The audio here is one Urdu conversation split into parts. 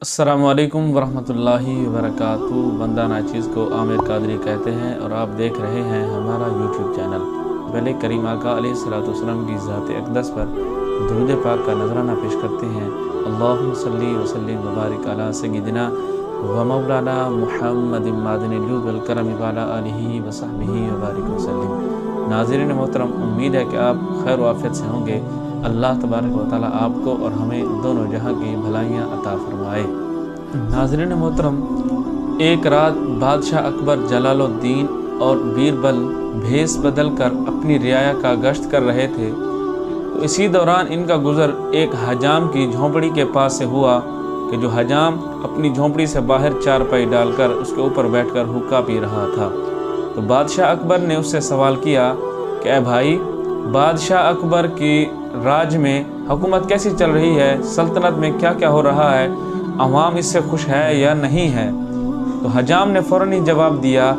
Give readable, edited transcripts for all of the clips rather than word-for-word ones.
السلام علیکم ورحمۃ اللہ وبرکاتہ۔ بندہ ناچیز کو عامر قادری کہتے ہیں اور آپ دیکھ رہے ہیں ہمارا یوٹیوب چینل۔ پہلے کریم آقا علیہ الصلوۃ والسلام کی ذات اقدس پر درود پاک کا نذرانہ پیش کرتے ہیں۔ اللہم صلی وسلم وبارک علی سیدنا و مولانا محمد معدن الجود والکرم وعلی آلہ وصحبہ وبارک وسلم۔ ناظرین محترم، امید ہے کہ آپ خیر و عافیت سے ہوں گے۔ اللہ تبارک و تعالیٰ آپ کو اور ہمیں دونوں جہاں کی بھلائیاں عطا فرمائے۔ ناظرین محترم، ایک رات بادشاہ اکبر جلال الدین اور بیربل بھیس بدل کر اپنی رعایا کا گشت کر رہے تھے، تو اسی دوران ان کا گزر ایک حجام کی جھونپڑی کے پاس سے ہوا کہ جو حجام اپنی جھونپڑی سے باہر چارپائی ڈال کر اس کے اوپر بیٹھ کر حقہ پی رہا تھا۔ تو بادشاہ اکبر نے اس سے سوال کیا کہ اے بھائی، بادشاہ اکبر کی راج میں حکومت کیسی چل رہی ہے؟ سلطنت میں کیا کیا ہو رہا ہے؟ عوام اس سے خوش ہے یا نہیں ہے؟ تو حجام نے فوراً ہی جواب دیا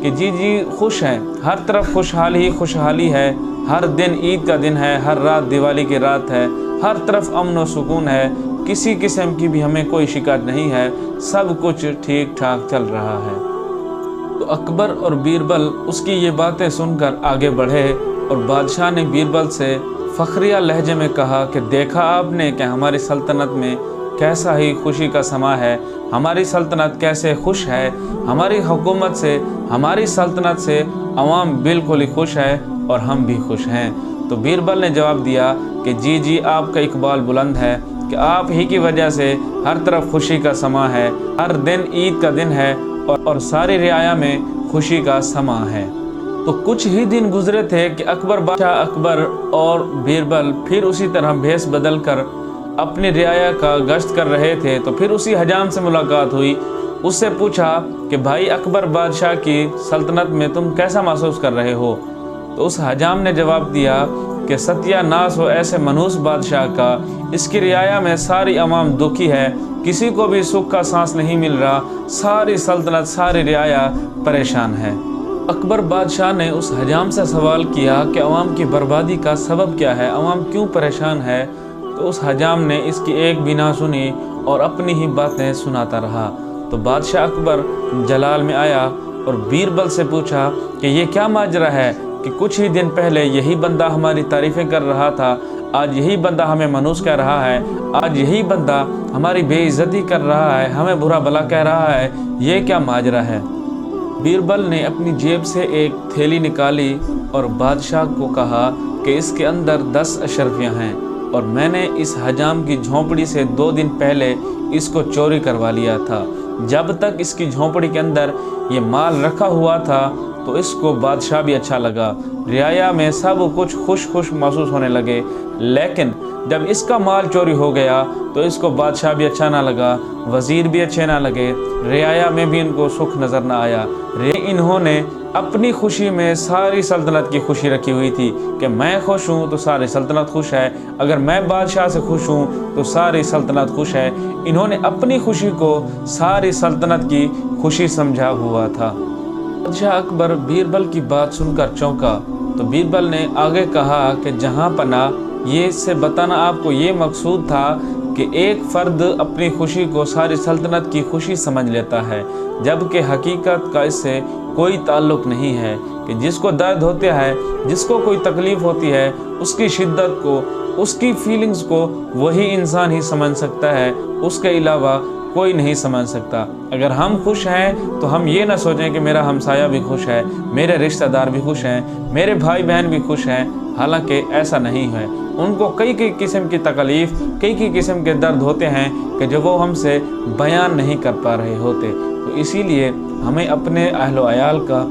کہ جی خوش ہیں، ہر طرف خوشحالی ہے، ہر دن عید کا دن ہے، ہر رات دیوالی کی رات ہے، ہر طرف امن و سکون ہے، کسی قسم کی بھی ہمیں کوئی شکایت نہیں ہے، سب کچھ ٹھیک ٹھاک چل رہا ہے۔ تو اکبر اور بیربل اس کی یہ باتیں سن کر آگے بڑھے اور بادشاہ نے بیربل سے فخریہ لہجے میں کہا کہ دیکھا آپ نے کہ ہماری سلطنت میں کیسا ہی خوشی کا سما ہے، ہماری سلطنت کیسے خوش ہے، ہماری حکومت سے، ہماری سلطنت سے عوام بالکل ہی خوش ہے اور ہم بھی خوش ہیں۔ تو بیربل نے جواب دیا کہ جی آپ کا اقبال بلند ہے کہ آپ ہی کی وجہ سے ہر طرف خوشی کا سما ہے، ہر دن عید کا دن ہے اور ساری رعایا میں خوشی کا سما ہے۔ تو کچھ ہی دن گزرے تھے کہ بادشاہ اکبر اور بیربل پھر اسی طرح بھیس بدل کر اپنی رعایا کا گشت کر رہے تھے، تو پھر اسی حجام سے ملاقات ہوئی۔ اس سے پوچھا کہ بھائی اکبر بادشاہ کی سلطنت میں تم کیسا محسوس کر رہے ہو؟ تو اس حجام نے جواب دیا کہ ستیہ ناس ہو ایسے منحوس بادشاہ کا، اس کی رعایا میں ساری عوام دکھی ہے، کسی کو بھی سکھ کا سانس نہیں مل رہا، ساری سلطنت ساری رعایا پریشان ہے۔ اکبر بادشاہ نے اس حجام سے سوال کیا کہ عوام کی بربادی کا سبب کیا ہے، عوام کیوں پریشان ہے؟ تو اس حجام نے اس کی ایک بھی نہ سنی اور اپنی ہی باتیں سناتا رہا۔ تو بادشاہ اکبر جلال میں آیا اور بیربل سے پوچھا کہ یہ کیا ماجرا ہے کہ کچھ ہی دن پہلے یہی بندہ ہماری تعریفیں کر رہا تھا، آج یہی بندہ ہمیں منحوس کہہ رہا ہے، آج یہی بندہ ہماری بے عزتی کر رہا ہے، ہمیں برا بھلا کہہ رہا ہے، یہ کیا ماجرا ہے؟ بیربل نے اپنی جیب سے ایک تھیلی نکالی اور بادشاہ کو کہا کہ اس کے اندر 10 اشرفیاں ہیں اور میں نے اس حجام کی جھونپڑی سے 2 دن پہلے اس کو چوری کروا لیا تھا۔ جب تک اس کی جھونپڑی کے اندر یہ مال رکھا ہوا تھا تو اس کو بادشاہ بھی اچھا لگا، رعایا میں سب کچھ خوش محسوس ہونے لگے، لیکن جب اس کا مال چوری ہو گیا تو اس کو بادشاہ بھی اچھا نہ لگا، وزیر بھی اچھے نہ لگے، رعایا میں بھی ان کو سکھ نظر نہ آیا۔ انہوں نے اپنی خوشی میں ساری سلطنت کی خوشی رکھی ہوئی تھی کہ میں خوش ہوں تو ساری سلطنت خوش ہے، اگر میں بادشاہ سے خوش ہوں تو ساری سلطنت خوش ہے۔ انہوں نے اپنی خوشی کو ساری سلطنت کی خوشی سمجھا ہوا تھا۔ بادشاہ اکبر بیربل کی بات سن کر چونکا، تو بیربل نے آگے کہا کہ جہاں پناہ، یہ سے بتانا آپ کو یہ مقصود تھا کہ ایک فرد اپنی خوشی کو ساری سلطنت کی خوشی سمجھ لیتا ہے، جبکہ حقیقت کا اس سے کوئی تعلق نہیں ہے کہ جس کو درد ہوتا ہے، جس کو کوئی تکلیف ہوتی ہے، اس کی شدت کو، اس کی فیلنگز کو وہی انسان ہی سمجھ سکتا ہے، اس کے علاوہ کوئی نہیں سمجھ سکتا۔ اگر ہم خوش ہیں تو ہم یہ نہ سوچیں کہ میرا ہمسایہ بھی خوش ہے، میرے رشتہ دار بھی خوش ہیں، میرے بھائی بہن بھی خوش ہیں، حالانکہ ایسا نہیں ہے۔ ان کو کئی قسم کی تکلیف، کئی قسم کے درد ہوتے ہیں کہ جو وہ ہم سے بیان نہیں کر پا رہے ہوتے۔ تو اسی لیے ہمیں اپنے اہل و عیال کا،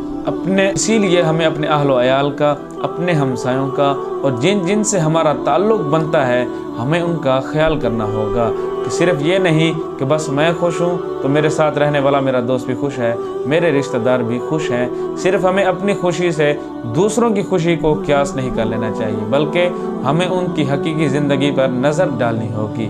اپنے ہمسایوں کا اور جن سے ہمارا تعلق بنتا ہے، ہمیں ان کا خیال کرنا ہوگا کہ صرف یہ نہیں کہ بس میں خوش ہوں تو میرے ساتھ رہنے والا میرا دوست بھی خوش ہے، میرے رشتہ دار بھی خوش ہیں۔ صرف ہمیں اپنی خوشی سے دوسروں کی خوشی کو قیاس نہیں کر لینا چاہیے، بلکہ ہمیں ان کی حقیقی زندگی پر نظر ڈالنی ہوگی۔